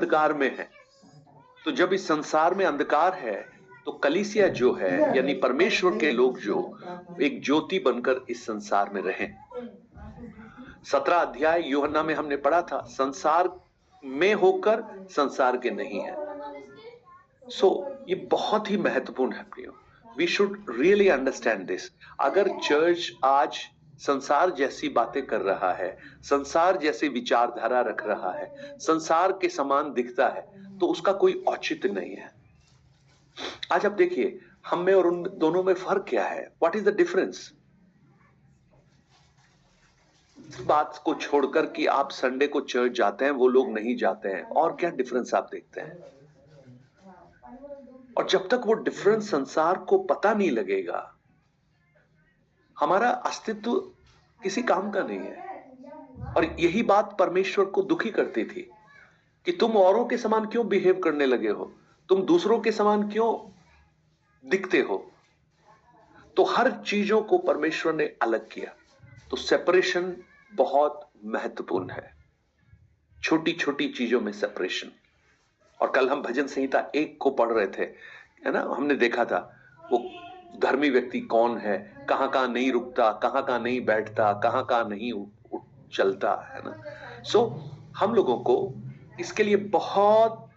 अंधकार में है। तो जब इस संसार में अंधकार है तो कलीसिया जो है यानी परमेश्वर के लोग जो एक ज्योति बनकर इस संसार में रहें। 17 अध्याय यूहन्ना में हमने पढ़ा था, संसार में होकर संसार के नहीं है। ये बहुत ही महत्वपूर्ण है प्रियो। We should really understand this. अगर चर्च आज संसार जैसी बातें कर रहा है, संसार जैसी विचारधारा रख रहा है, संसार के समान दिखता है, तो उसका कोई औचित्य नहीं है। आज आप देखिए हम में और उन दोनों में फर्क क्या है। What is the difference? इस बात को छोड़कर कि आप संडे को चर्च जाते हैं, वो लोग नहीं जाते हैं, और क्या डिफरेंस आप देखते हैं? और जब तक वो डिफरेंस संसार को पता नहीं लगेगा, हमारा अस्तित्व किसी काम का नहीं है। और यही बात परमेश्वर को दुखी करती थी कि तुम औरों के समान क्यों बिहेव करने लगे हो, तुम दूसरों के समान क्यों दिखते हो। तो हर चीजों को परमेश्वर ने अलग किया। तो सेपरेशन बहुत महत्वपूर्ण है, छोटी छोटी चीजों में सेपरेशन। और कल हम भजन संहिता 1 को पढ़ रहे थे, है ना। हमने देखा था वो धर्मी व्यक्ति कौन है, कहां कहां नहीं रुकता, कहां कहां नहीं बैठता, कहां कहां नहीं चलता, है ना। हम लोगों को इसके लिए बहुत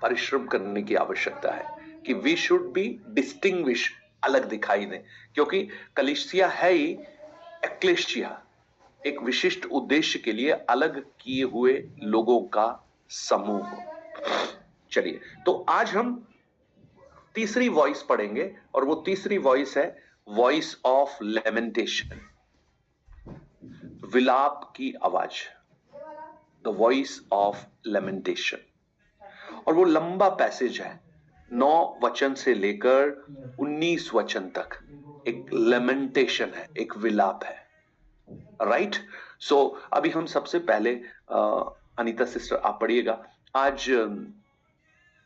परिश्रम करने की आवश्यकता है कि वी शुड बी डिस्टिंग्विश, अलग दिखाई दें। क्योंकि कलीसिया है ही एक्लेसिया, एक विशिष्ट उद्देश्य के लिए अलग किए हुए लोगों का समूह। चलिए, तो आज हम तीसरी वॉइस पढ़ेंगे, और वो तीसरी वॉइस है वॉइस ऑफ लेमेंटेशन, विलाप की आवाज, द वॉइस ऑफ लेमेंटेशन। और वो लंबा पैसेज है, 9 वचन से लेकर 19 वचन तक एक लेमेंटेशन है, एक विलाप है। राइट। अभी हम सबसे पहले अनीता सिस्टर आप पढ़िएगा। आज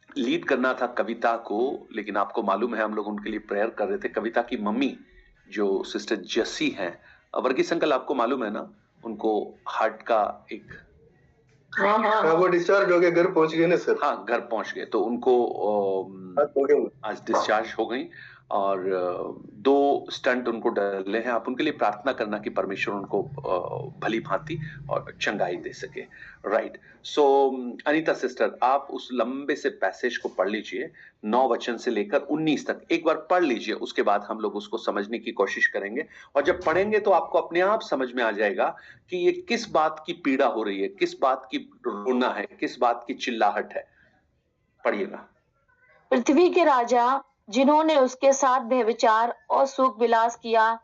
लीड करना था कविता को, लेकिन आपको मालूम है हम लोग उनके लिए प्रेयर कर रहे थे। कविता की मम्मी जो सिस्टर जस्सी हैं, वर्गीस अंकल आपको मालूम है ना, उनको हार्ट का एक वो डिस्चार्ज हो गए, घर पहुंच गए ना सर। हाँ, घर पहुंच गए। तो उनको आज डिस्चार्ज हो गई, और 2 स्टंट उनको डले हैं। आप उनके लिए प्रार्थना करना कि परमेश्वर उनको भली भांति और चंगाई दे सके। राइट। अनीता सिस्टर आप उस लंबे से पैसेज को पढ़ लीजिए, 9 वचन से लेकर 19 तक एक बार पढ़ लीजिए। उसके बाद हम लोग उसको समझने की कोशिश करेंगे, और जब पढ़ेंगे तो आपको अपने आप समझ में आ जाएगा कि ये किस बात की पीड़ा हो रही है, किस बात की रोना है, किस बात की चिल्लाहट है। पढ़िएगा। पृथ्वी के राजा जिन्होंने उसके साथ व्यभिचार और सुख विलास किया,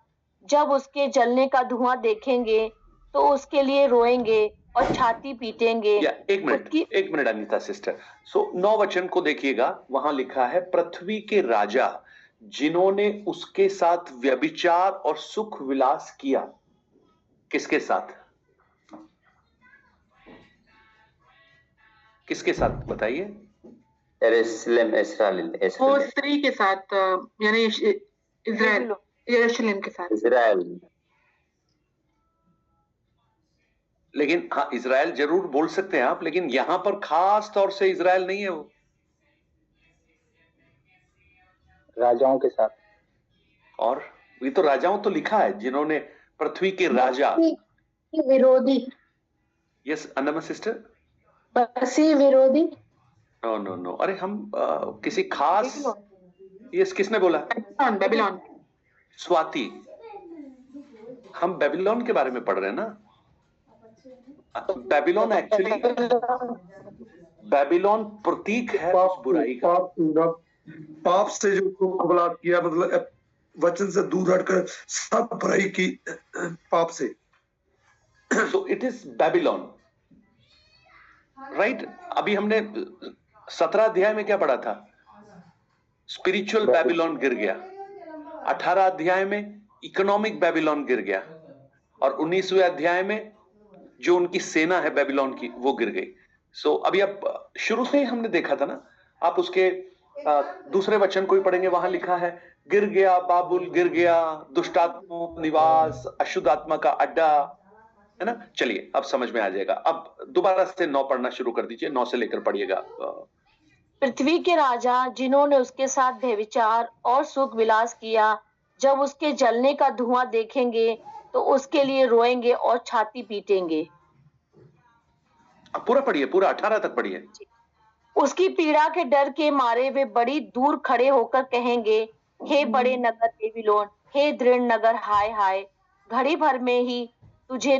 जब उसके जलने का धुआं देखेंगे तो उसके लिए रोएंगे और छाती पीटेंगे। एक मिनट अनीता सिस्टर। 9 वचन को देखिएगा, वहां लिखा है पृथ्वी के राजा जिन्होंने उसके साथ व्यभिचार और सुख विलास किया। किसके साथ? किसके साथ बताइए? वो स्त्री के साथ, यानी इज़राइल, यरूशलेम के साथ। इज़राइल। लेकिन हाँ, इज़राइल जरूर बोल सकते हैं आप, लेकिन यहां पर खास तौर से इज़राइल नहीं है, वो राजाओं के साथ। और ये तो राजाओं तो लिखा है, जिन्होंने पृथ्वी के राजा विरोधी। यस अन्नमा सिस्टर, मसीह विरोधी। नो, अरे हम किसी खास, यस किसने बोला? बेबीलोन। स्वाति, हम बेबीलोन के बारे में पढ़ रहे हैं ना। बेबीलोन एक्चुअली, बेबीलोन प्रतीक है उस बुराई का। पाप से जो बलात् किया, मतलब वचन से दूर हटकर सब बुराई की पाप से। So it is Babylon, right. अभी हमने 17 अध्याय में क्या पढ़ा था? स्पिरिचुअल बेबीलोन गिर गया। 18 अध्याय में इकोनॉमिक बेबीलोन गिर गया, और 19वें अध्याय में जो उनकी सेना है बेबीलोन की, वो गिर गई। अभी आप शुरू से ही हमने देखा था ना। आप उसके दूसरे वचन को ही पढ़ेंगे, वहां लिखा है गिर गया बाबुल, गिर गया दुष्टात्मा निवास, अशुद्ध आत्मा का अड्डा। है ना। चलिए अब समझ में आ जाएगा। अब दोबारा से 9 पढ़ना शुरू कर दीजिए, 9 से लेकर पढ़िएगा। पृथ्वी के राजा जिन्होंने उसके साथ व्यभिचार और सुख विलास किया, जब उसके जलने का धुआं देखेंगे तो उसके लिए रोएंगे और छाती पीटेंगे। अब पूरा पढ़िए, पूरा 18 तक पढ़िए। उसकी पीड़ा के डर के मारे वे बड़ी दूर खड़े होकर कहेंगे, हे बड़े नगर बेबीलोन, हे दृढ़ नगर, हाय हाय, घड़ी भर में ही तुझे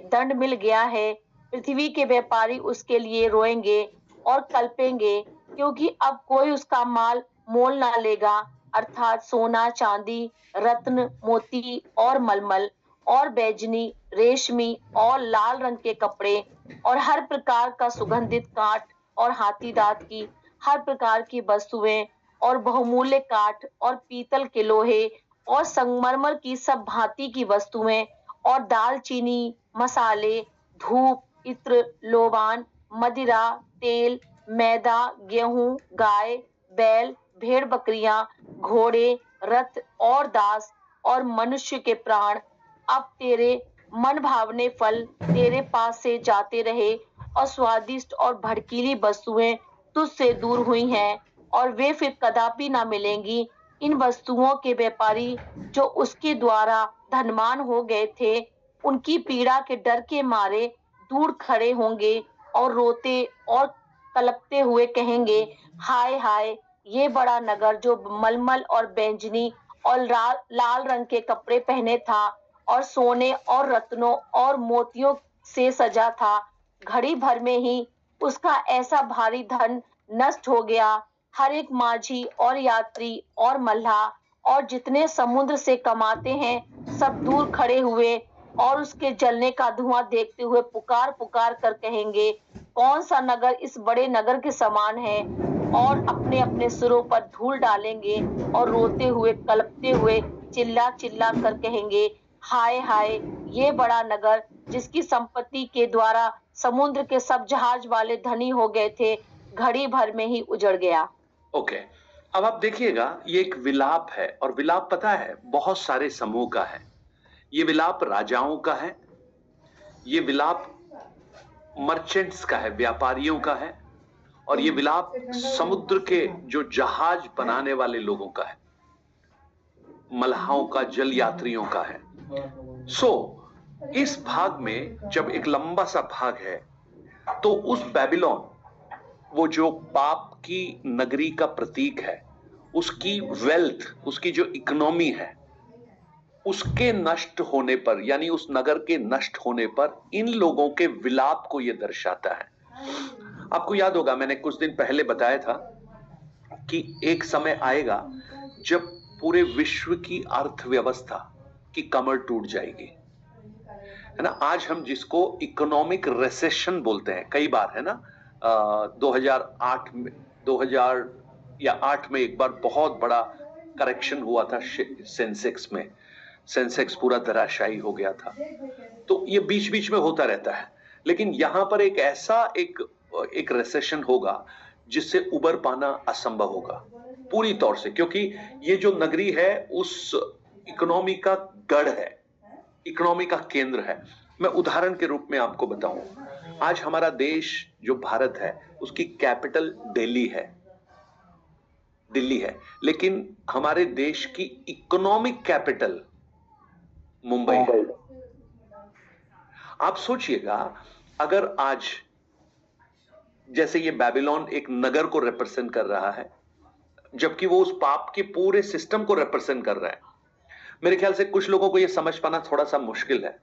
दंड मिल गया है। पृथ्वी के व्यापारी उसके लिए रोएंगे और कल्पेंगे, क्योंकि अब कोई उसका माल मोल ना लेगा, अर्थात सोना, चांदी, रत्न, मोती और मलमल और बैजनी, रेशमी और लाल रंग के कपड़े और हर प्रकार का सुगंधित काठ और हाथी दांत की हर प्रकार की वस्तुएं और बहुमूल्य काठ और पीतल के लोहे और संगमरमर की सब भांति की वस्तुएं और दालचीनी, मसाले, धूप, इत्र, लोबान, मदिरा, तेल, मैदा, गेहूं, गाय, बैल, भेड़ बकरियां, घोड़े, रथ और दास और मनुष्य के प्राण, अब तेरे मन भावने फल तेरे पास से जाते रहे और स्वादिष्ट और भड़कीली वस्तुएं तुझसे दूर हुई हैं और वे फिर कदापि ना मिलेंगी। इन वस्तुओं के व्यापारी जो उसके द्वारा धनवान हो गए थे, उनकी पीड़ा के डर के मारे दूर खड़े होंगे और रोते और कलपते हुए कहेंगे, हाय हाय, ये बड़ा नगर जो मलमल और बैंजनी और लाल रंग के कपड़े पहने था और सोने और रत्नों और मोतियों से सजा था, घड़ी भर में ही उसका ऐसा भारी धन नष्ट हो गया। हर एक माझी और यात्री और मल्लाह और जितने समुद्र से कमाते हैं सब दूर खड़े हुए और उसके जलने का धुआं देखते हुए पुकार पुकार कर कहेंगे, कौन सा नगर इस बड़े नगर के समान है, और अपने अपने सिरों पर धूल डालेंगे और रोते हुए कलपते हुए चिल्ला चिल्ला कर कहेंगे, हाय हाय, ये बड़ा नगर जिसकी संपत्ति के द्वारा समुद्र के सब जहाज वाले धनी हो गए थे, घड़ी भर में ही उजड़ गया। ओके, अब आप देखिएगा, ये एक विलाप है और विलाप पता है बहुत सारे समूह का है। ये विलाप राजाओं का है, ये विलाप मर्चेंट्स का है, व्यापारियों का है, और ये विलाप समुद्र के जो जहाज बनाने वाले लोगों का है, मल्लाहों का, जल यात्रियों का है। इस भाग में जब एक लंबा सा भाग है तो उस बेबीलोन, वो जो पाप की नगरी का प्रतीक है, उसकी वेल्थ, उसकी जो इकोनॉमी है, उसके नष्ट होने पर, यानी उस नगर के नष्ट होने पर इन लोगों के विलाप को यह दर्शाता है। आपको याद होगा, मैंने कुछ दिन पहले बताया था कि एक समय आएगा जब पूरे विश्व की अर्थव्यवस्था की कमर टूट जाएगी, है ना। आज हम जिसको इकोनॉमिक रिसेशन बोलते हैं कई बार, है ना, 2008 में एक बार बहुत बड़ा करेक्शन हुआ था सेंसेक्स में, सेंसेक्स पूरा धराशायी हो गया था। तो ये बीच बीच में होता रहता है, लेकिन यहां पर एक ऐसा एक रिसेशन होगा जिससे उबर पाना असंभव होगा पूरी तौर से, क्योंकि ये जो नगरी है उस इकोनॉमी का गढ़ है, इकोनॉमी का केंद्र है। मैं उदाहरण के रूप में आपको बताऊं, आज हमारा देश जो भारत है उसकी कैपिटल दिल्ली है, लेकिन हमारे देश की इकोनॉमिक कैपिटल मुंबई है। आप सोचिएगा, अगर आज जैसे ये बेबीलोन एक नगर को रिप्रेजेंट कर रहा है, जबकि वो उस पाप के पूरे सिस्टम को रिप्रेजेंट कर रहा है, मेरे ख्याल से कुछ लोगों को यह समझ पाना थोड़ा सा मुश्किल है।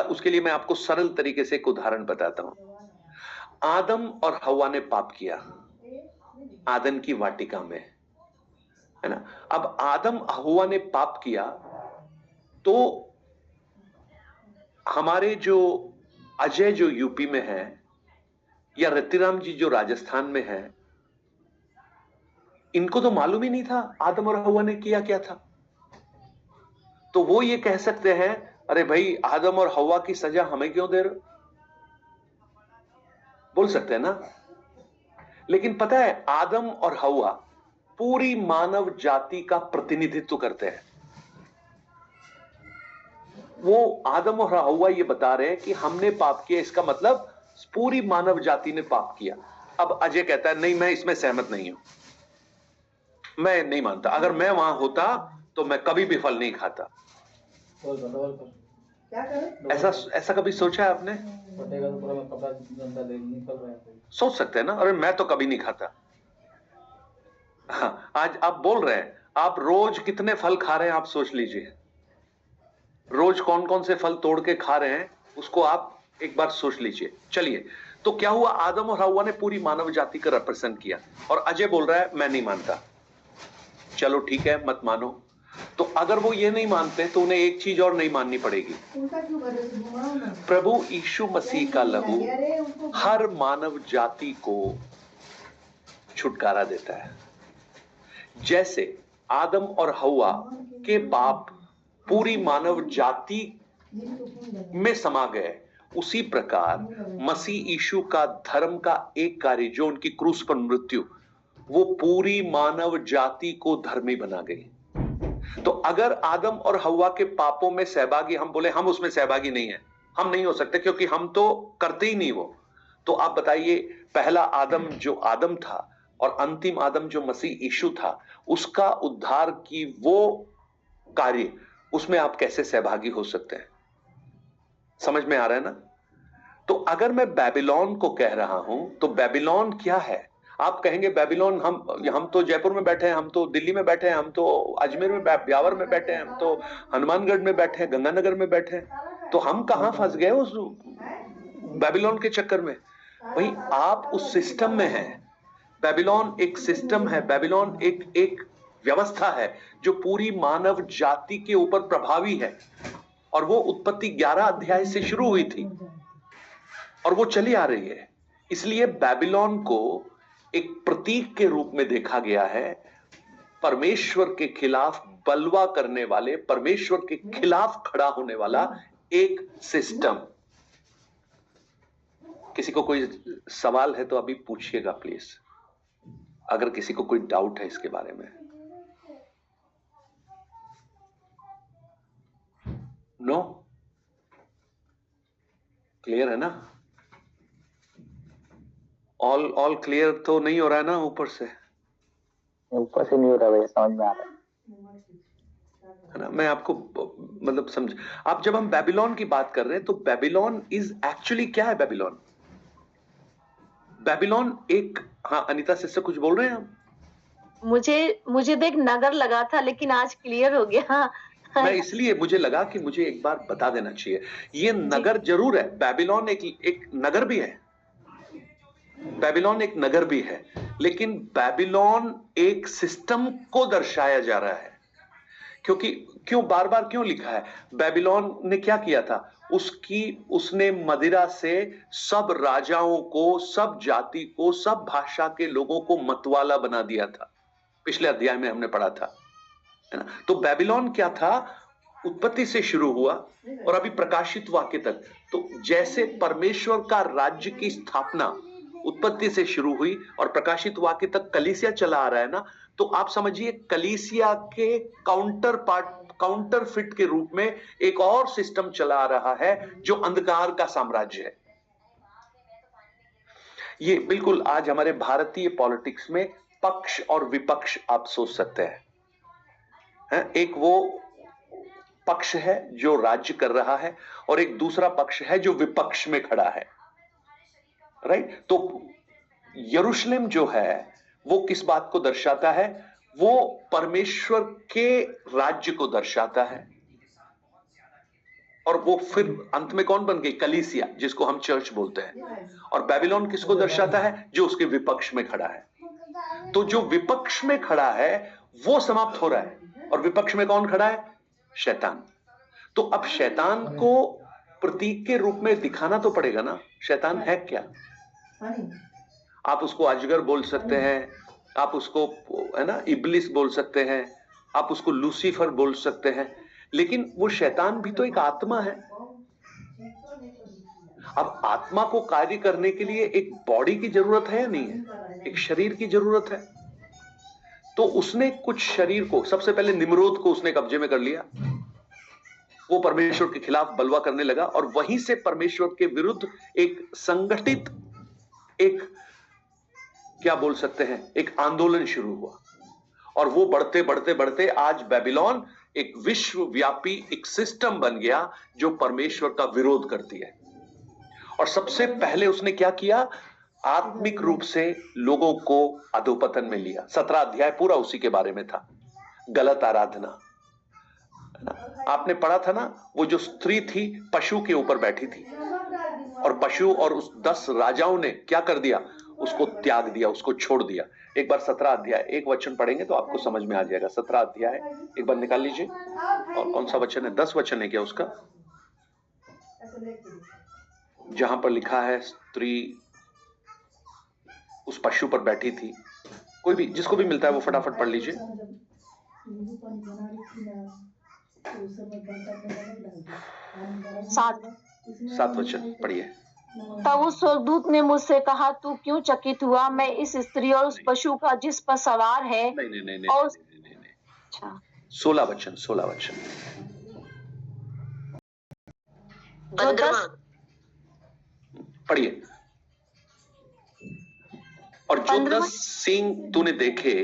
उसके लिए मैं आपको सरल तरीके से एक उदाहरण बताता हूं। आदम और हव्वा ने पाप किया आदन की वाटिका में, है ना। अब आदम हव्वा ने पाप किया तो हमारे जो अजय जो यूपी में है, या रतिराम जी जो राजस्थान में है, इनको तो मालूम ही नहीं था आदम और हव्वा ने किया क्या था। तो वो ये कह सकते हैं, अरे भाई, आदम और हव्वा की सजा हमें क्यों दे रहे हो, बोल सकते हैं ना। लेकिन पता है, आदम और हव्वा पूरी मानव जाति का प्रतिनिधित्व करते हैं। वो आदम और हव्वा ये बता रहे हैं कि हमने पाप किया, इसका मतलब पूरी मानव जाति ने पाप किया। अब अजय कहता है नहीं, मैं इसमें सहमत नहीं हूं, मैं नहीं मानता, अगर मैं वहां होता तो मैं कभी भी फल नहीं खाता। ऐसा कभी सोचा है आपने? सोच सकते हैं ना, अरे मैं तो कभी नहीं खाता। हाँ, आज आप बोल रहे हैं, आप रोज कितने फल खा रहे हैं आप सोच लीजिए, रोज कौन कौन से फल तोड़ के खा रहे हैं उसको आप एक बार सोच लीजिए। चलिए, तो क्या हुआ, आदम और हव्वा ने पूरी मानव जाति का रिप्रेजेंट किया, और अजय बोल रहा है मैं नहीं मानता। चलो ठीक है, मत मानो। तो अगर वो ये नहीं मानते तो उन्हें एक चीज और नहीं माननी पड़ेगी, प्रभु यीशु मसीह का लहू हर मानव जाति को छुटकारा देता है। जैसे आदम और हव्वा के पाप पूरी मानव जाति में समा गए, उसी प्रकार मसीह यीशु का धर्म का एक कार्य, जो उनकी क्रूस पर मृत्यु, वो पूरी मानव जाति को धर्मी बना गई। तो अगर आदम और हव्वा के पापों में सहभागी हम बोले, हम उसमें सहभागी नहीं है, हम नहीं हो सकते क्योंकि हम तो करते ही नहीं वो, तो आप बताइए पहला आदम जो आदम था और अंतिम आदम जो मसीह यीशु था, उसका उद्धार की वो कार्य, उसमें आप कैसे सहभागी हो सकते हैं? समझ में आ रहा है ना? तो अगर मैं बेबीलोन को कह रहा हूं तो बेबीलोन क्या है? आप कहेंगे बेबीलोन, हम तो जयपुर में बैठे हैं, हम तो दिल्ली में बैठे हैं, हम तो अजमेर में, ब्यावर में बैठे हैं, हम तो हनुमानगढ़ में बैठे हैं, गंगानगर में बैठे हैं, तो हम कहां फंस गए उस बेबीलोन के चक्कर में? वही आप उस सिस्टम में हैं। बेबीलोन एक सिस्टम है, बेबीलोन एक व्यवस्था है जो पूरी मानव जाति के ऊपर प्रभावी है, और वो उत्पत्ति 11 अध्याय से शुरू हुई थी और वो चली आ रही है। इसलिए बेबीलोन को एक प्रतीक के रूप में देखा गया है, परमेश्वर के खिलाफ बलवा करने वाले, परमेश्वर के खिलाफ खड़ा होने वाला एक सिस्टम। किसी को कोई सवाल है तो अभी पूछिएगा प्लीज, अगर किसी को कोई डाउट है इसके बारे में। नो? क्लियर है ना? ऑल क्लियर तो नहीं हो रहा है ना? ऊपर से नहीं हो रहा भैया, समझ में आ रहा है ना? मैं आपको मतलब समझ, आप जब हम बेबीलोन की बात कर रहे हैं तो बेबीलोन इज एक्चुअली क्या है? बेबीलोन एक, हाँ अनीता सिस्टर कुछ बोल रहे हैं आप? मुझे तो एक नगर लगा था, लेकिन आज क्लियर हो गया। मैं इसलिए मुझे लगा कि मुझे एक बार बता देना चाहिए, ये नगर जरूर है, बेबीलोन एक नगर भी है, बेबीलोन एक नगर भी है, लेकिन बेबीलोन एक सिस्टम को दर्शाया जा रहा है। क्योंकि क्यों बार बार क्यों लिखा है? बेबीलोन ने क्या किया था? उसने मदिरा से सब राजाओं को, सब जाति को, सब भाषा के लोगों को मतवाला बना दिया था। पिछले अध्याय में हमने पढ़ा था, है ना? तो बेबीलोन क्या था? उत्पत्ति से शुरू हुआ और अभी प्रकाशित वाक्य तक। तो जैसे परमेश्वर का राज्य की स्थापना उत्पत्ति से शुरू हुई और प्रकाशित वाक्य तक कलीसिया चला आ रहा है ना, तो आप समझिए कलीसिया के काउंटरफिट के रूप में एक और सिस्टम चला आ रहा है जो अंधकार का साम्राज्य है। ये बिल्कुल आज हमारे भारतीय पॉलिटिक्स में पक्ष और विपक्ष आप सोच सकते हैं। एक वो पक्ष है जो राज्य कर रहा है और एक दूसरा पक्ष है जो विपक्ष में खड़ा है, राइट? तो यरूशलेम जो है वो किस बात को दर्शाता है? वो परमेश्वर के राज्य को दर्शाता है, और वो फिर अंत में कौन बन गई? कलीसिया, जिसको हम चर्च बोलते हैं। और बेबीलोन किसको दर्शाता है? जो उसके विपक्ष में खड़ा है। तो जो विपक्ष में खड़ा है वो समाप्त हो रहा है, और विपक्ष में कौन खड़ा है? शैतान। तो अब शैतान को प्रतीक के रूप में दिखाना तो पड़ेगा ना। शैतान है क्या? आप उसको अजगर बोल सकते हैं, आप उसको, है ना, इब्लिस बोल सकते हैं, आप उसको लूसीफर बोल सकते हैं, लेकिन वो शैतान भी तो एक आत्मा है। अब आत्मा को कार्य करने के लिए एक बॉडी की जरूरत है या नहीं है? एक शरीर की जरूरत है। तो उसने कुछ शरीर को, सबसे पहले निम्रोद को उसने कब्जे में कर लिया, वो परमेश्वर के खिलाफ बलवा करने लगा और वहीं से परमेश्वर के विरुद्ध एक संगठित, एक क्या बोल सकते हैं, एक आंदोलन शुरू हुआ। और वो बढ़ते बढ़ते बढ़ते आज बेबीलोन एक विश्वव्यापी एक सिस्टम बन गया जो परमेश्वर का विरोध करती है। और सबसे पहले उसने क्या किया, आत्मिक रूप से लोगों को अधोपतन में लिया। 17 अध्याय पूरा उसी के बारे में था। गलत आराधना, आपने पढ़ा था ना, वो जो स्त्री थी पशु के ऊपर बैठी थी और पशु और उस 10 राजाओं ने क्या कर दिया, उसको त्याग दिया, उसको छोड़ दिया। एक बार 17 अध्याय एक वचन पढ़ेंगे तो आपको समझ में आ जाएगा। 17 अध्याय एक बार निकाल लीजिए। और कौन सा वचन है, 10 वचन है क्या उसका, जहां पर लिखा है स्त्री उस पशु पर बैठी थी। कोई भी जिसको भी मिलता है वो फटाफट पढ़ लीजिए। 7 वचन पढ़िए। तब उस स्वर्गदूत ने मुझसे कहा, तू क्यों चकित हुआ? मैं इस स्त्री और उस पशु का जिस पर सवार है नहीं, और अच्छा 16 वचन जो 10 पढ़िए। और जो 10 सींग तूने देखे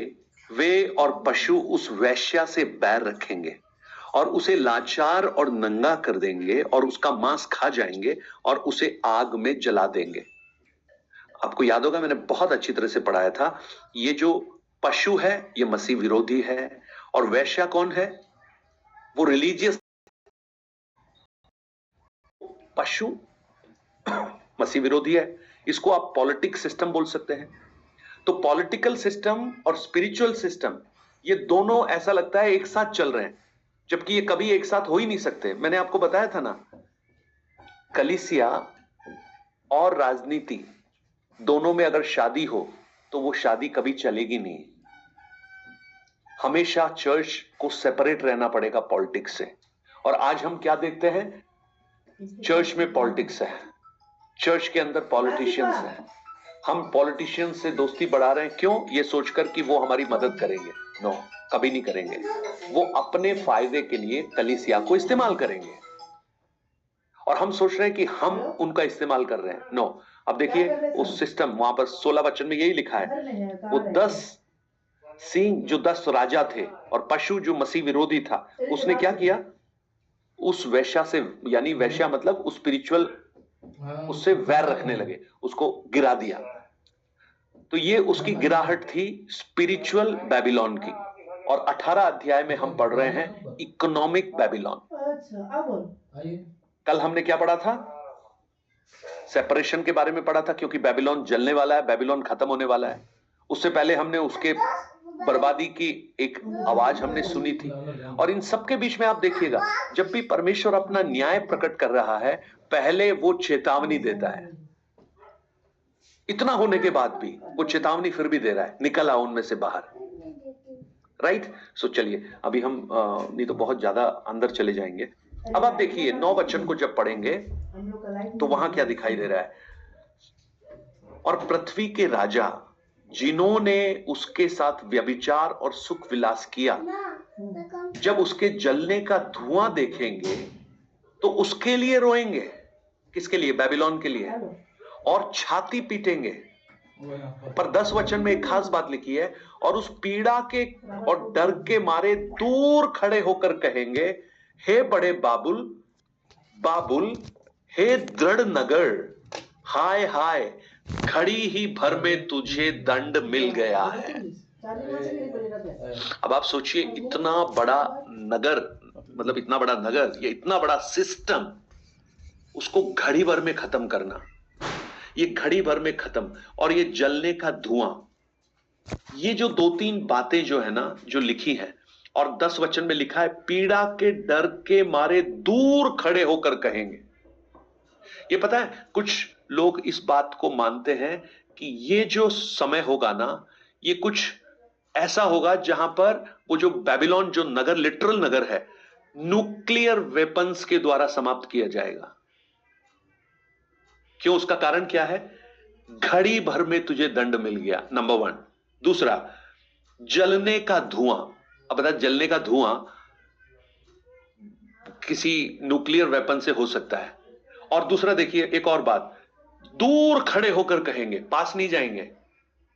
वे और पशु उस वेश्या से बैर रखेंगे और उसे लाचार और नंगा कर देंगे और उसका मांस खा जाएंगे और उसे आग में जला देंगे। आपको याद होगा मैंने बहुत अच्छी तरह से पढ़ाया था, ये जो पशु है ये मसीह विरोधी है और वेश्या कौन है, वो रिलीजियस। पशु मसीह विरोधी है, इसको आप पॉलिटिक्स सिस्टम बोल सकते हैं। तो पॉलिटिकल सिस्टम और स्पिरिचुअल सिस्टम ये दोनों ऐसा लगता है एक साथ चल रहे हैं, जबकि ये कभी एक साथ हो ही नहीं सकते। मैंने आपको बताया था ना, कलीसिया और राजनीति दोनों में अगर शादी हो तो वो शादी कभी चलेगी नहीं। हमेशा चर्च को सेपरेट रहना पड़ेगा पॉलिटिक्स से। और आज हम क्या देखते हैं, चर्च में पॉलिटिक्स है, चर्च के अंदर पॉलिटिशियंस हैं। हम पॉलिटिशियंस से दोस्ती बढ़ा रहे हैं, क्यों? ये सोचकर कि वो हमारी मदद करेंगे। नो, कभी नहीं करेंगे। वो अपने फायदे के लिए कलीसिया को इस्तेमाल करेंगे और हम सोच रहे हैं कि हम उनका इस्तेमाल कर रहे हैं। नो, अब देखिए उस सिस्टम, वहां पर 16 वचन में यही लिखा है, वो 10 सींग जो 10 राजा थे और पशु जो मसीह विरोधी था, उसने क्या किया, उस वेश्या से, यानी वेश्या मतलब उस स्पिरिचुअल, उससे वैर रखने लगे, उसको गिरा दिया। तो ये उसकी गिराहट थी स्पिरिचुअल बेबीलोन की। और 18 अध्याय में हम पढ़ रहे हैं इकोनॉमिक बेबीलोन। कल हमने क्या पढ़ा था, सेपरेशन के बारे में पढ़ा था, क्योंकि बेबीलोन जलने वाला है, बेबीलोन खत्म होने वाला है। उससे पहले हमने उसके बर्बादी की एक आवाज हमने सुनी थी। और इन सबके बीच में आप देखिएगा, जब भी परमेश्वर अपना न्याय प्रकट कर रहा है, पहले वो चेतावनी देता है। इतना होने के बाद भी वो चेतावनी फिर भी दे रहा है, निकल आओ उनमें से बाहर। राइट? सो चलिए अभी हम नहीं तो बहुत ज्यादा अंदर चले जाएंगे। अब आप देखिए 9 वचन को जब पढ़ेंगे तो वहां क्या दिखाई दे रहा है, और पृथ्वी के राजा जिन्होंने उसके साथ व्यभिचार और सुख विलास किया, जब उसके जलने का धुआं देखेंगे तो उसके लिए रोएंगे। किसके लिए? बेबीलोन के लिए। और छाती पीटेंगे। पर 10 वचन में एक खास बात लिखी है, और उस पीड़ा के और डर के मारे दूर खड़े होकर कहेंगे, हे बड़े बाबुल, बाबुल, हे दृढ़ नगर, हाय हाय, घड़ी ही भर में तुझे दंड मिल गया है। अब आप सोचिए, इतना बड़ा नगर, मतलब इतना बड़ा नगर, ये इतना बड़ा सिस्टम, उसको घड़ी भर में खत्म करना, ये घड़ी भर में खत्म, और ये जलने का धुआं, ये जो 2-3 बातें जो है ना, जो लिखी है, और 10 वचन में लिखा है, पीड़ा के डर के मारे दूर खड़े होकर कहेंगे। ये पता है, कुछ लोग इस बात को मानते हैं कि ये जो समय होगा ना, ये कुछ ऐसा होगा जहां पर वो जो बेबीलोन, जो नगर, लिटरल नगर है, न्यूक्लियर वेपन्स के द्वारा समाप्त किया जाएगा। क्यों? उसका कारण क्या है? घड़ी भर में तुझे दंड मिल गया, नंबर 1। दूसरा, जलने का धुआं। अब बता, जलने का धुआं किसी न्यूक्लियर वेपन से हो सकता है। और दूसरा देखिए, एक और बात, दूर खड़े होकर कहेंगे, पास नहीं जाएंगे।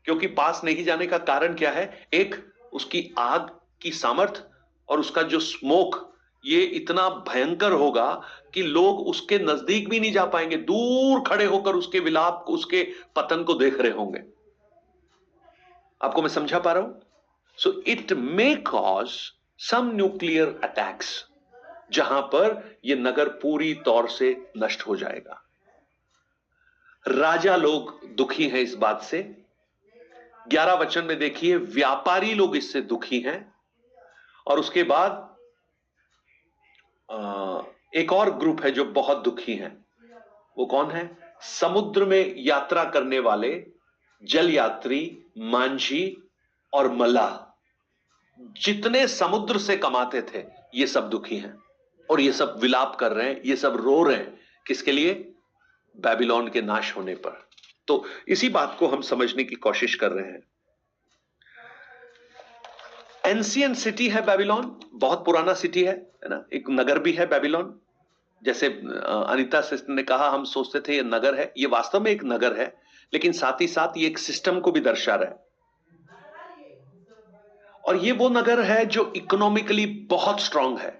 क्योंकि पास नहीं जाने का कारण क्या है? एक, उसकी आग की सामर्थ्य और उसका जो स्मोक, ये इतना भयंकर होगा कि लोग उसके नजदीक भी नहीं जा पाएंगे, दूर खड़े होकर उसके विलाप को, उसके पतन को देख रहे होंगे। आपको मैं समझा पा रहा हूं? So it may cause some nuclear attacks, जहां पर यह नगर पूरी तौर से नष्ट हो जाएगा। राजा लोग दुखी हैं इस बात से। 11 वचन में देखिए, व्यापारी लोग इससे दुखी हैं। और उसके बाद एक और ग्रुप है जो बहुत दुखी हैं। वो कौन है? समुद्र में यात्रा करने वाले जल यात्री, मांझी और मल्लाह, जितने समुद्र से कमाते थे, ये सब दुखी हैं और ये सब विलाप कर रहे हैं, ये सब रो रहे हैं। किसके लिए? बेबीलोन के नाश होने पर। तो इसी बात को हम समझने की कोशिश कर रहे हैं। एंशियंट सिटी है बेबीलोन, बहुत पुराना सिटी है ना, एक नगर भी है बेबीलोन। जैसे अनीता सिस्टर ने कहा, हम सोचते थे ये नगर है, ये वास्तव में एक नगर है, लेकिन साथ ही साथ ये एक सिस्टम को भी दर्शा रहा है। और ये वो नगर है जो इकोनॉमिकली बहुत स्ट्रांग है।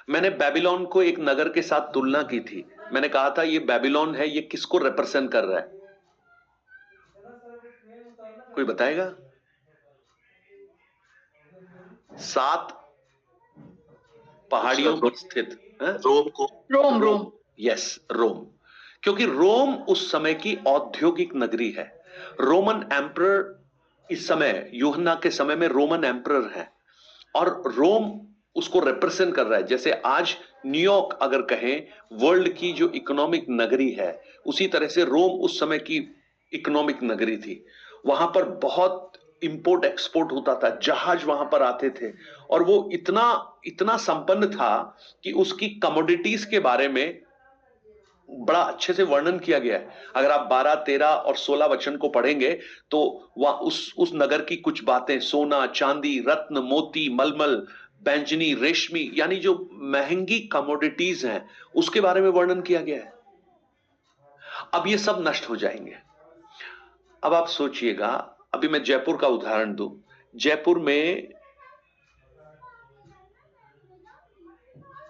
मैंने बेबीलोन को एक नगर के साथ तुलना की थी। मैंने कहा था ये बेबीलोन है, ये किसको रिप्रेजेंट कर रहा है? कोई बताएगा? 7 पहाड़ियों पर स्थित रोम को, रोम। यस, रोम। क्योंकि रोम उस समय की औद्योगिक नगरी है। रोमन एम्परर इस समय, यूहन्ना के समय में रोमन एम्परर है, और रोम उसको रिप्रेजेंट कर रहा है। जैसे आज न्यूयॉर्क अगर कहें वर्ल्ड की जो इकोनॉमिक नगरी है, उसी तरह से रोम उस समय की इकोनॉमिक नगरी थी। वहां पर बहुत इंपोर्ट एक्सपोर्ट होता था, जहाज वहां पर आते थे, और वो इतना संपन्न था कि उसकी कमोडिटीज के बारे में बड़ा अच्छे से वर्णन किया गया है। अगर आप 12, 13 और 16 वचन को पढ़ेंगे तो वह उस नगर की कुछ बातें, सोना, चांदी, रत्न, मोती, मलमल, बैंजनी, रेशमी, यानी जो महंगी कमोडिटीज हैं, उसके बारे में वर्णन किया गया है। अब ये सब नष्ट हो जाएंगे। अब आप सोचिएगा, अभी मैं जयपुर का उदाहरण दूं। जयपुर में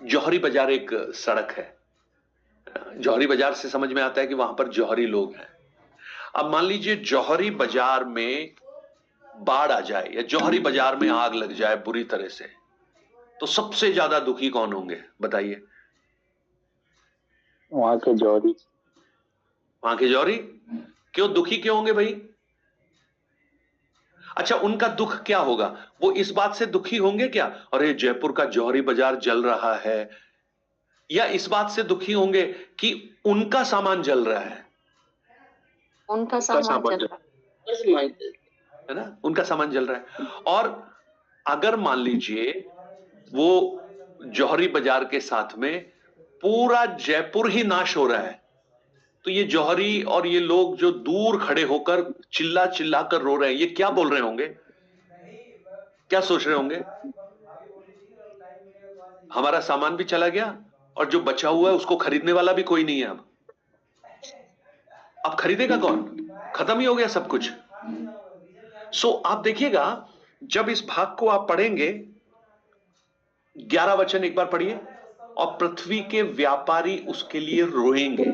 जौहरी बाजार एक सड़क है। जौहरी बाजार से समझ में आता है कि वहां पर जौहरी लोग हैं। अब मान लीजिए जौहरी बाजार में बाढ़ आ जाए या जौहरी बाजार में आग लग जाए बुरी तरह से, तो सबसे ज्यादा दुखी कौन होंगे? बताइए। वहां के जौहरी। वहां के जौहरी क्यों दुखी क्यों होंगे भाई? अच्छा, उनका दुख क्या होगा? वो इस बात से दुखी होंगे क्या, अरे जयपुर का जौहरी बाजार जल रहा है, या इस बात से दुखी होंगे कि उनका सामान जल रहा है? उनका सामान जल रहा है ना, उनका सामान जल रहा है। और अगर मान लीजिए वो जौहरी बाजार के साथ में पूरा जयपुर ही नाश हो रहा है, तो ये जौहरी और ये लोग जो दूर खड़े होकर चिल्ला चिल्ला कर रो रहे हैं, ये क्या बोल रहे होंगे? क्या सोच रहे होंगे? हमारा सामान भी चला गया और जो बचा हुआ है उसको खरीदने वाला भी कोई नहीं है। अब खरीदेगा कौन? खत्म ही हो गया सब कुछ। सो आप देखिएगा, जब इस भाग को आप पढ़ेंगे, 11 वचन एक बार पढ़िए। और पृथ्वी के व्यापारी उसके लिए रोएंगे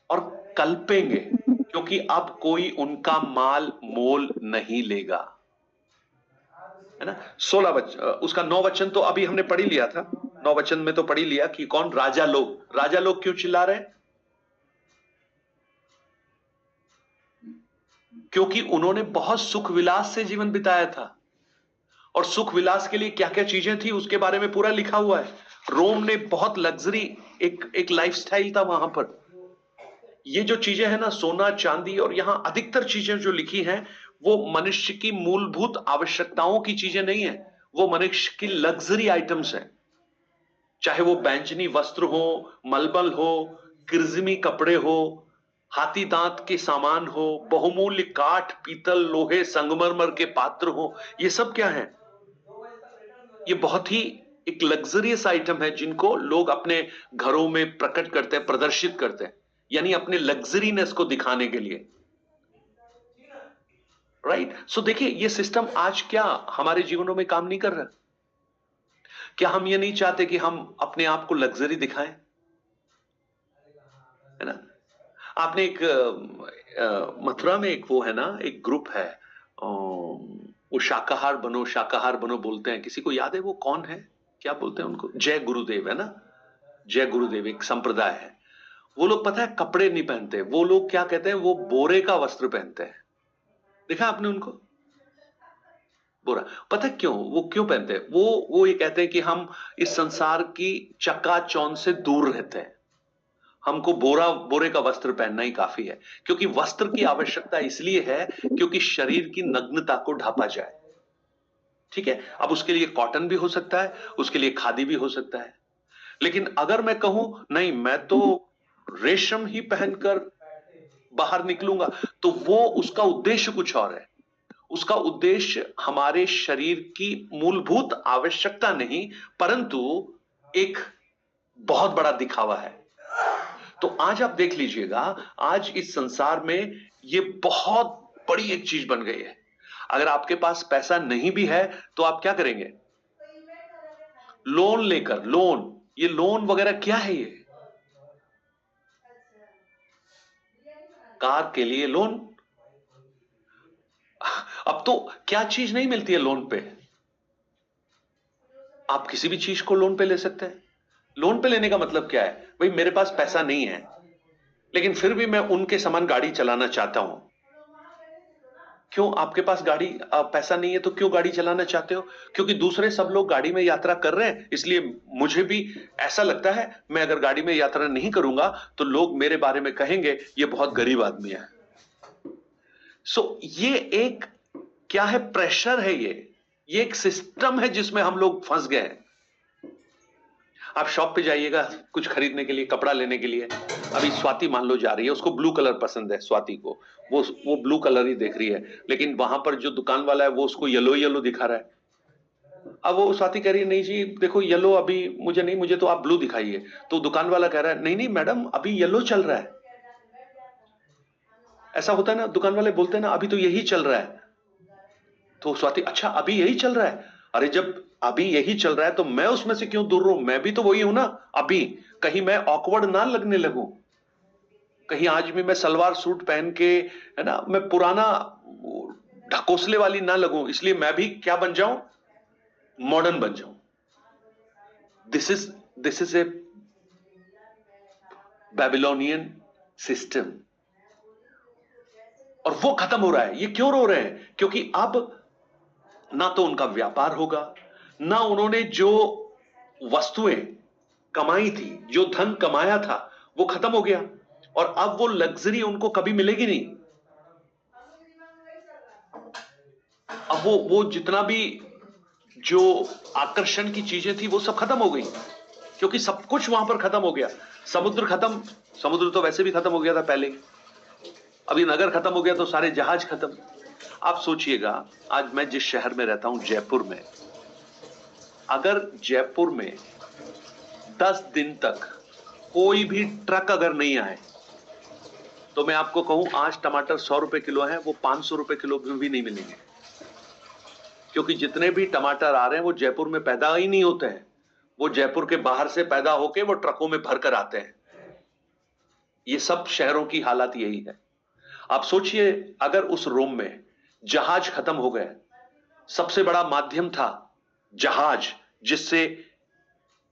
और कल्पेंगे, क्योंकि अब कोई उनका माल मोल नहीं लेगा। है ना। 16 वचन, उसका 9 वचन तो अभी हमने पढ़ी लिया था। 9 वचन में तो पढ़ी लिया कि कौन? राजा लोग। राजा लोग क्यों चिल्ला रहे हैं? क्योंकि उन्होंने बहुत सुख विलास से जीवन बिताया था, और सुख विलास के लिए क्या क्या चीजें थी उसके बारे में पूरा लिखा हुआ है। रोम ने बहुत लग्जरी एक लाइफस्टाइल था वहां पर। ये जो चीजें हैं ना, सोना, चांदी, और यहां अधिकतर चीजें जो लिखी हैं वो मनुष्य की मूलभूत आवश्यकताओं की चीजें नहीं है, वो मनुष्य की लग्जरी आइटम्स हैं। चाहे वो बैंजनी वस्त्र हो, मलमल हो, किरजमी कपड़े हो, हाथी दांत के सामान हो, बहुमूल्य काठ, पीतल, लोहे, संगमरमर के पात्र हो, ये सब क्या है? ये बहुत ही एक लग्जरियस आइटम है जिनको लोग अपने घरों में प्रकट करते हैं, प्रदर्शित करते हैं, यानी अपने लग्जरीनेस को दिखाने के लिए। राइट? सो देखिए, ये सिस्टम आज क्या हमारे जीवनों में काम नहीं कर रहा? क्या हम ये नहीं चाहते कि हम अपने आप को लग्जरी दिखाएं? है ना? आपने एक मथुरा में एक वो है ना, एक ग्रुप है, वो शाकाहार बनो बोलते हैं। किसी को याद है वो कौन है? क्या बोलते हैं उनको? जय गुरुदेव, है ना? जय गुरुदेव एक संप्रदाय है। वो लोग पता है कपड़े नहीं पहनते, वो लोग क्या कहते हैं, वो बोरे का वस्त्र पहनते हैं। देखा आपने उनको? बोरा। पता है क्यों? वो क्यों पहनते हैं? वो ये कहते हैं कि हम इस संसार की चकाचौंध से दूर रहते हैं, हमको बोरे का वस्त्र पहनना ही काफी है। क्योंकि वस्त्र की आवश्यकता इसलिए है क्योंकि शरीर की नग्नता को ढांपा जाए। ठीक है? अब उसके लिए कॉटन भी हो सकता है, उसके लिए खादी भी हो सकता है। लेकिन अगर मैं कहूं नहीं, मैं तो रेशम ही पहनकर बाहर निकलूंगा, तो वो उसका उद्देश्य कुछ और है। उसका उद्देश्य हमारे शरीर की मूलभूत आवश्यकता नहीं, परंतु एक बहुत बड़ा दिखावा है। तो आज आप देख लीजिएगा, आज इस संसार में ये बहुत बड़ी एक चीज बन गई है। अगर आपके पास पैसा नहीं भी है तो आप क्या करेंगे? लोन लेकर, लोन, ये लोन वगैरह क्या है? ये कार के लिए लोन। अब तो क्या चीज नहीं मिलती है लोन पे? आप किसी भी चीज को लोन पे ले सकते हैं। लोन पे लेने का मतलब क्या है? भाई मेरे पास पैसा नहीं है, लेकिन फिर भी मैं उनके समान गाड़ी चलाना चाहता हूं। क्यों? आपके पास पैसा नहीं है तो क्यों गाड़ी चलाना चाहते हो? क्योंकि दूसरे सब लोग गाड़ी में यात्रा कर रहे हैं, इसलिए मुझे भी ऐसा लगता है मैं अगर गाड़ी में यात्रा नहीं करूंगा तो लोग मेरे बारे में कहेंगे ये बहुत गरीब आदमी है। सो ये एक क्या है? प्रेशर है। ये एक सिस्टम है जिसमें हम लोग फंस गए हैं। आप शॉप पे जाइएगा कुछ खरीदने के लिए, कपड़ा लेने के लिए। अभी स्वाति मान लो जा रही है, उसको ब्लू कलर पसंद है, स्वाति को वो ब्लू कलर ही देख रही है, लेकिन वहां पर जो दुकान वाला है वो उसको येलो दिखा रहा है। अब वो स्वाति कह रही है नहीं जी देखो येलो अभी मुझे नहीं, मुझे तो आप ब्लू दिखाइए। तो दुकान वाला कह रहा है नहीं मैडम अभी येलो चल रहा है। ऐसा होता है ना, दुकान वाले बोलते हैं ना अभी तो यही चल रहा है। तो स्वाति अच्छा अभी यही चल रहा है? अरे जब अभी यही चल रहा है तो मैं उसमें से क्यों दूर रहूं? मैं भी तो वही हूं ना। अभी कहीं मैं ऑकवर्ड ना लगने लगूं, कहीं आज भी मैं सलवार सूट पहन के, है ना, मैं पुराना ढकोसले वाली ना लगूं, इसलिए मैं भी क्या बन जाऊं? मॉडर्न बन जाऊं। This is a Babylonian system, और वो खत्म हो रहा है। ये क्यों रो रहे हैं? क्योंकि अब ना तो उनका व्यापार होगा, ना उन्होंने जो वस्तुएं कमाई थी, जो धन कमाया था वो खत्म हो गया, और अब वो लग्जरी उनको कभी मिलेगी नहीं। अब वो जितना भी जो आकर्षण की चीजें थी वो सब खत्म हो गई, क्योंकि सब कुछ वहां पर खत्म हो गया। समुद्र खत्म, समुद्र तो वैसे भी खत्म हो गया था पहले, अभी नगर खत्म हो गया तो सारे जहाज खत्म। आप सोचिएगा, आज मैं जिस शहर में रहता हूं जयपुर में, अगर जयपुर में 10 दिन तक कोई भी ट्रक अगर नहीं आए तो मैं आपको कहूं आज टमाटर 100 रुपए किलो है, वो 500 रुपए किलो भी नहीं मिलेंगे। क्योंकि जितने भी टमाटर आ रहे हैं वो जयपुर में पैदा ही नहीं होते हैं, वो जयपुर के बाहर से पैदा होके वो ट्रकों में भरकर आते हैं। ये सब शहरों की हालत यही है। आप सोचिए अगर उस रोम में जहाज खत्म हो गए, सबसे बड़ा माध्यम था जहाज जिससे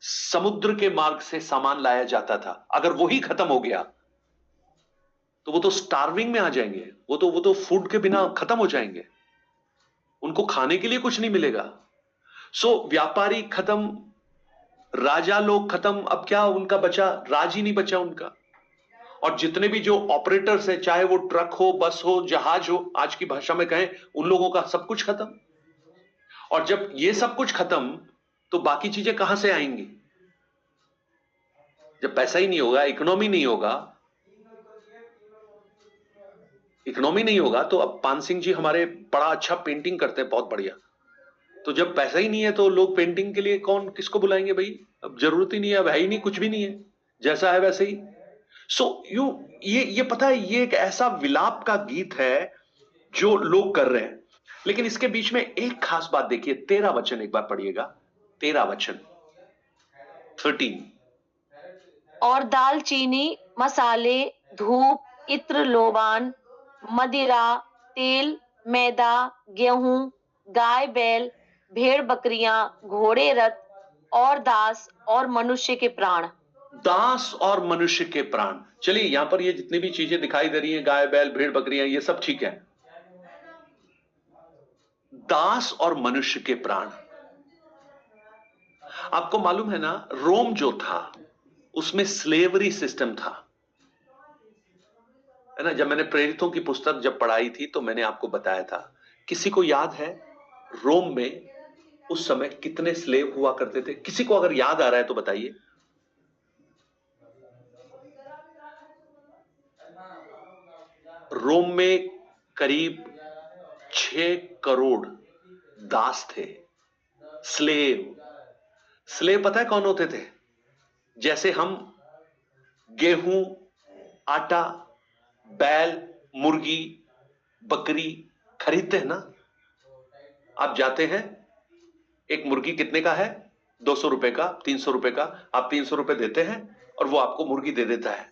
समुद्र के मार्ग से सामान लाया जाता था, अगर वही खत्म हो गया तो वो तो स्टार्विंग में आ जाएंगे, वो तो फूड के बिना खत्म हो जाएंगे, उनको खाने के लिए कुछ नहीं मिलेगा। सो व्यापारी खत्म, राजा लोग खत्म, अब क्या उनका बचा? राज ही नहीं बचा उनका। और जितने भी जो ऑपरेटर्स हैं, चाहे वो ट्रक हो, बस हो, जहाज हो, आज की भाषा में कहें, उन लोगों का सब कुछ खत्म। और जब ये सब कुछ खत्म तो बाकी चीजें कहां से आएंगी? जब पैसा ही नहीं होगा, इकोनॉमी नहीं होगा तो अब पान सिंह जी हमारे बड़ा अच्छा पेंटिंग करते हैं, बहुत बढ़िया। तो जब पैसा ही नहीं है तो लोग पेंटिंग के लिए कौन किसको बुलाएंगे भाई? अब जरूरत ही नहीं है, अब है ही नहीं, कुछ भी नहीं है, जैसा है वैसे ही। ये पता है, ये एक ऐसा विलाप का गीत है जो लोग कर रहे हैं। लेकिन इसके बीच में एक खास बात देखिए, 13 वचन एक बार पढ़िएगा, 13 वचन 13। और दालचीनी, मसाले, धूप, इत्र, लोबान, मदिरा, तेल, मैदा, गेहूं, गाय बैल, भेड़ बकरियां, घोड़े रथ और दास और मनुष्य के प्राण। दास और मनुष्य के प्राण। चलिए, यहां पर ये जितनी भी चीजें दिखाई दे रही हैं, गाय बैल भेड़ बकरियां, ये सब ठीक है। दास और मनुष्य के प्राण। आपको मालूम है ना, रोम जो था उसमें स्लेवरी सिस्टम था, है ना। जब मैंने प्रेरितों की पुस्तक जब पढ़ाई थी तो मैंने आपको बताया था। किसी को याद है रोम में उस समय कितने स्लेव हुआ करते थे? किसी को अगर याद आ रहा है तो बताइए। रोम में करीब 6 करोड़ दास थे, स्लेव। स्लेव पता है कौन होते थे? जैसे हम गेहूं, आटा, बैल, मुर्गी, बकरी खरीदते हैं ना। आप जाते हैं, एक मुर्गी कितने का है? 200 रुपए का, 300 रुपए का। आप 300 रुपए देते हैं और वो आपको मुर्गी दे देता है।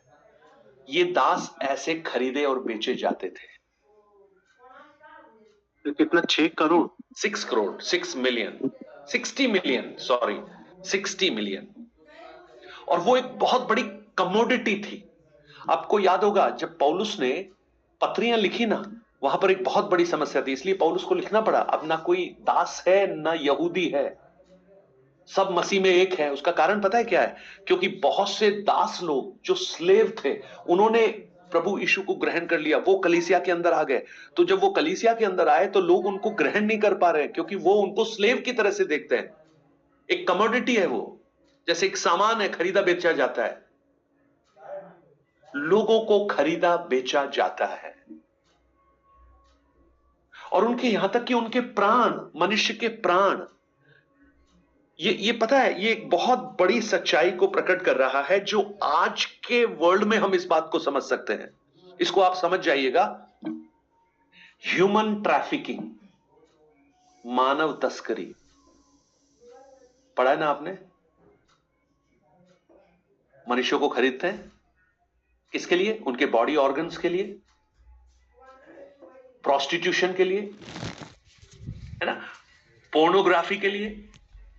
ये दास ऐसे खरीदे और बेचे जाते थे। कितना? 6 crore? 6 crore, 6 million, 60 million, sorry 60 million. और वो एक बहुत बड़ी कमोडिटी थी। आपको याद होगा जब पौलुस ने पत्रियां लिखी ना, वहां पर एक बहुत बड़ी समस्या थी, इसलिए पौलुस को लिखना पड़ा। अब ना कोई दास है ना यहूदी है, सब मसीह में एक है। उसका कारण पता है क्या है? क्योंकि बहुत से दास लोग जो स्लेव थे, उन्होंने प्रभु यीशु को ग्रहण कर लिया, वो कलीसिया के अंदर आ गए। तो जब वो कलीसिया के अंदर आए तो लोग उनको ग्रहण नहीं कर पा रहे, क्योंकि वो उनको स्लेव की तरह से देखते हैं। एक कमोडिटी है वो, जैसे एक सामान है, खरीदा बेचा जाता है। लोगों को खरीदा बेचा जाता है, और उनके यहां तक कि उनके प्राण, मनुष्य के प्राण। ये पता है, ये एक बहुत बड़ी सच्चाई को प्रकट कर रहा है, जो आज के वर्ल्ड में हम इस बात को समझ सकते हैं। इसको आप समझ जाइएगा। ह्यूमन ट्रैफिकिंग, मानव तस्करी, पढ़ा है ना आपने? मनुष्यों को खरीदते हैं किसके लिए? उनके बॉडी ऑर्गन्स के लिए, प्रोस्टिट्यूशन के लिए, है ना, पोर्नोग्राफी के लिए।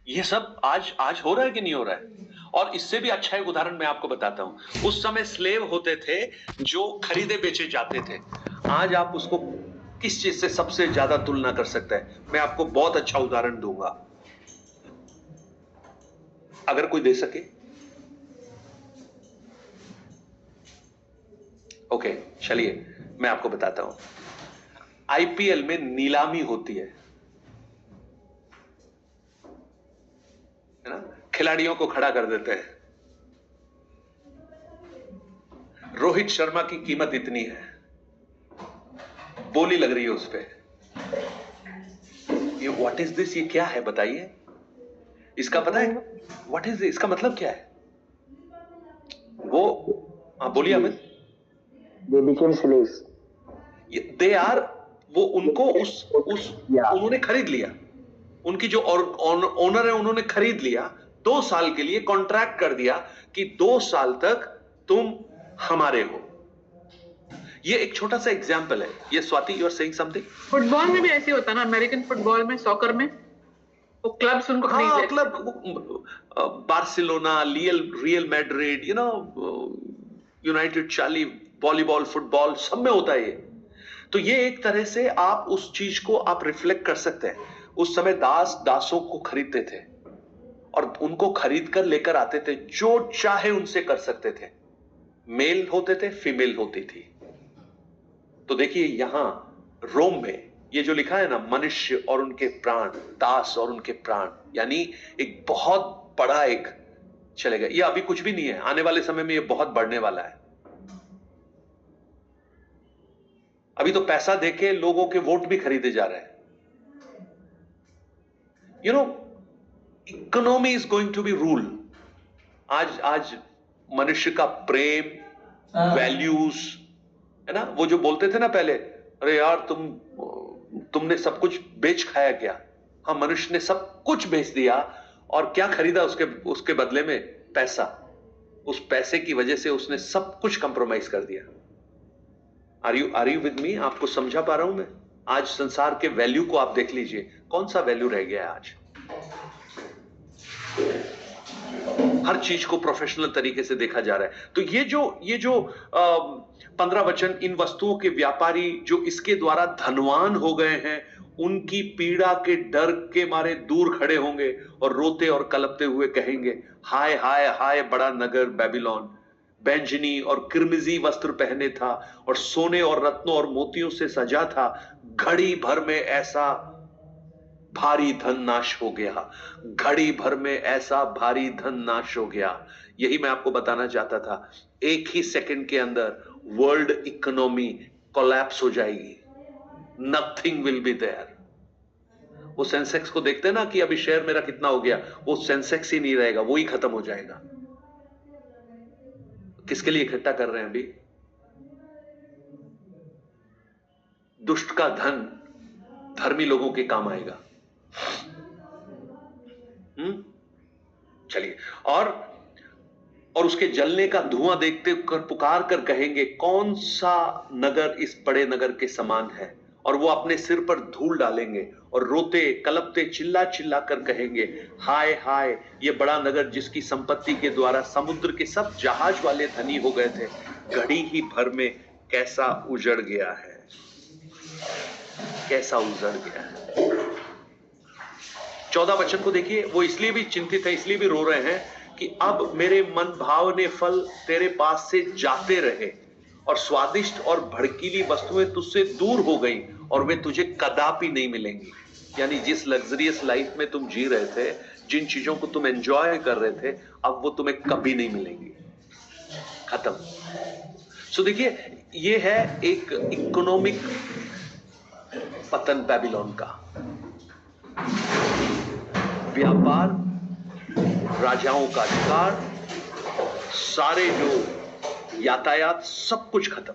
ये सब आज हो रहा है कि नहीं हो रहा है? और इससे भी अच्छा एक उदाहरण मैं आपको बताता हूं। उस समय स्लेव होते थे जो खरीदे बेचे जाते थे। आज आप उसको किस चीज से सबसे ज्यादा तुलना कर सकते हैं? मैं आपको बहुत अच्छा उदाहरण दूंगा, अगर कोई दे सके। ओके, चलिए मैं आपको बताता हूं। आईपीएल में नीलामी होती है ना, खिलाड़ियों को खड़ा कर देते हैं। रोहित शर्मा की कीमत इतनी है, बोली लग रही है उस पे। ये व्हाट इज दिस? ये क्या है बताइए? इसका पता है व्हाट इज, इसका मतलब क्या है? वो बोलिए Amit. They became slaves. They are, वो उनको उन्होंने खरीद लिया। उनकी जो ओनर है उन्होंने खरीद लिया, 2 साल के लिए कॉन्ट्रैक्ट कर दिया कि 2 साल तक तुम हमारे हो। ये एक छोटा सा एग्जाम्पल है। ये Swati, you are saying something. Football में भी ऐसे होता ना, अमेरिकन फुटबॉल में, सॉकर में, वो क्लब्स उनको खरीद लेते। Club, Barcelona, real Madrid, you know, United चाली, वॉलीबॉल, फुटबॉल, सब में होता है ये। तो ये एक तरह से आप उस चीज को आप रिफ्लेक्ट कर सकते हैं। उस समय दासों को खरीदते थे और उनको खरीद कर लेकर आते थे, जो चाहे उनसे कर सकते थे। मेल होते थे, फीमेल होती थी। तो देखिए यहां रोम में ये जो लिखा है ना, मनुष्य और उनके प्राण, दास और उनके प्राण, यानी एक बहुत बड़ा एक चलेगा। ये अभी कुछ भी नहीं है, आने वाले समय में ये बहुत बढ़ने वाला है। अभी तो पैसा देके लोगों के वोट भी खरीदे जा रहे हैं। You know, economy is going to be rule. आज मनुष्य का प्रेम, वैल्यूज, है ना, वो जो बोलते थे ना पहले, अरे यार तुमने सब कुछ बेच खाया क्या? हाँ, मनुष्य ने सब कुछ बेच दिया, और क्या खरीदा उसके बदले में? पैसा। उस पैसे की वजह से उसने सब कुछ कंप्रोमाइज कर दिया। Are you with me? आपको समझा पा रहा हूं मैं? आज संसार के वैल्यू को आप देख लीजिए, कौन सा वैल्यू रह गया है आज? हर चीज को प्रोफेशनल तरीके से देखा जा रहा है। तो ये जो 15 वचन, इन वस्तुओं के व्यापारी जो इसके द्वारा धनवान हो गए हैं, उनकी पीड़ा के डर के मारे दूर खड़े होंगे और रोते और कलपते हुए कहेंगे, हाय हाय हाय बड़ा नगर बेबीलोन, बैंजनी और किरमिजी वस्त्र पहने था और सोने और रत्नों और मोतियों से सजा था, घड़ी भर में ऐसा भारी धन नाश हो गया, घड़ी भर में ऐसा भारी धन नाश हो गया। यही मैं आपको बताना चाहता था। एक ही सेकंड के अंदर वर्ल्ड इकोनॉमी कोलैप्स हो जाएगी, नथिंग विल बी देयर। वो सेंसेक्स को देखते हैं ना कि अभी शेयर मेरा कितना हो गया, वो सेंसेक्स ही नहीं रहेगा, वो ही खत्म हो जाएगा। किसके लिए इकट्ठा कर रहे हैं अभी? दुष्ट का धन धर्मी लोगों के काम आएगा। चलिए, और उसके जलने का धुआं देखते कर पुकार कर कहेंगे, कौन सा नगर इस बड़े नगर के समान है? और वो अपने सिर पर धूल डालेंगे और रोते कलपते चिल्ला चिल्ला कर कहेंगे, हाय हाय ये बड़ा नगर जिसकी संपत्ति के द्वारा समुद्र के सब जहाज वाले धनी हो गए थे, घड़ी ही भर में कैसा उजड़ गया है, कैसा उजड़ गया है। 14 वचन को देखिए, वो इसलिए भी चिंतित है, इसलिए भी रो रहे हैं कि अब मेरे मन भावने फल तेरे पास से जाते रहे और स्वादिष्ट और भड़कीली वस्तुएं तुझसे दूर हो गई और वे तुझे कदापि नहीं मिलेंगी। यानी जिस लग्जरियस लाइफ में तुम जी रहे थे, जिन चीजों को तुम एंजॉय कर रहे थे, अब वो तुम्हें कभी नहीं मिलेंगी, खत्म। सो देखिए, ये है एक इकोनॉमिक पतन बेबीलोन का। व्यापार, राजाओं का अधिकार, सारे जो यातायात, सब कुछ खत्म,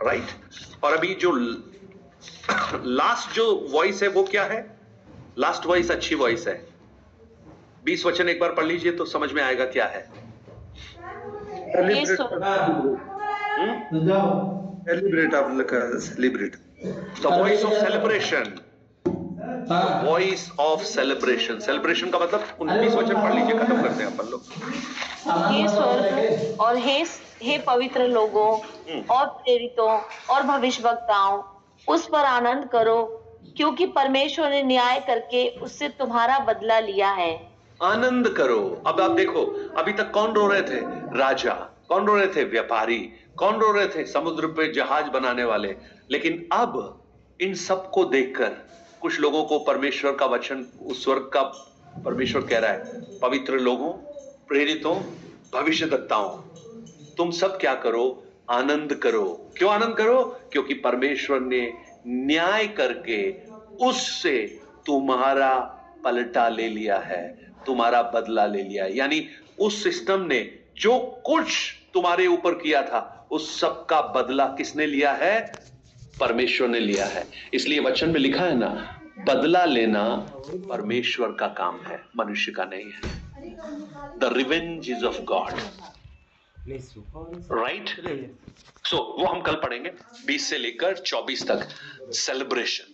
राइट। और अभी जो लास्ट जो वॉइस है वो क्या है? लास्ट वॉइस अच्छी वॉइस है। 20 वचन एक बार पढ़ लीजिए तो समझ में आएगा क्या है। सेलिब्रेट आपने लिखा है, celebrate. The voice of celebration, voice of celebration. Celebration का मतलब 19 वचन पढ़ लीजिए, खत्म करते हैं अपन लोग। हे स्वर्ग और हे पवित्र लोगों और प्रेरितों और भविष्यवक्ताओं, उस पर आनंद करो, क्योंकि परमेश्वर ने न्याय करके उससे तुम्हारा बदला लिया है। आनंद करो। अब आप देखो, अभी तक कौन रो रहे थे? राजा। कौन रो रहे थे? व्यापारी। कौन रो रहे थे? समुद्र पे जहाज बनाने वाले। लेकिन अब इन सब को देखकर कुछ लोगों को परमेश्वर का वचन, उस स्वर्ग का परमेश्वर कह रहा है, पवित्र लोगों, प्रेरितों, भविष्यवक्ताओं, तुम सब क्या करो? आनंद करो। क्यों आनंद करो? क्योंकि परमेश्वर ने न्याय करके उससे तुम्हारा पलटा ले लिया है, तुम्हारा बदला ले लिया है। यानी उस सिस्टम ने जो कुछ तुम्हारे ऊपर किया था, उस सब का बदला किसने लिया है? परमेश्वर ने लिया है। इसलिए वचन में लिखा है ना, बदला लेना परमेश्वर का काम है, मनुष्य का नहीं है। The revenge is of God, right. So वो हम कल पढ़ेंगे 20 से लेकर 24 तक। सेलिब्रेशन,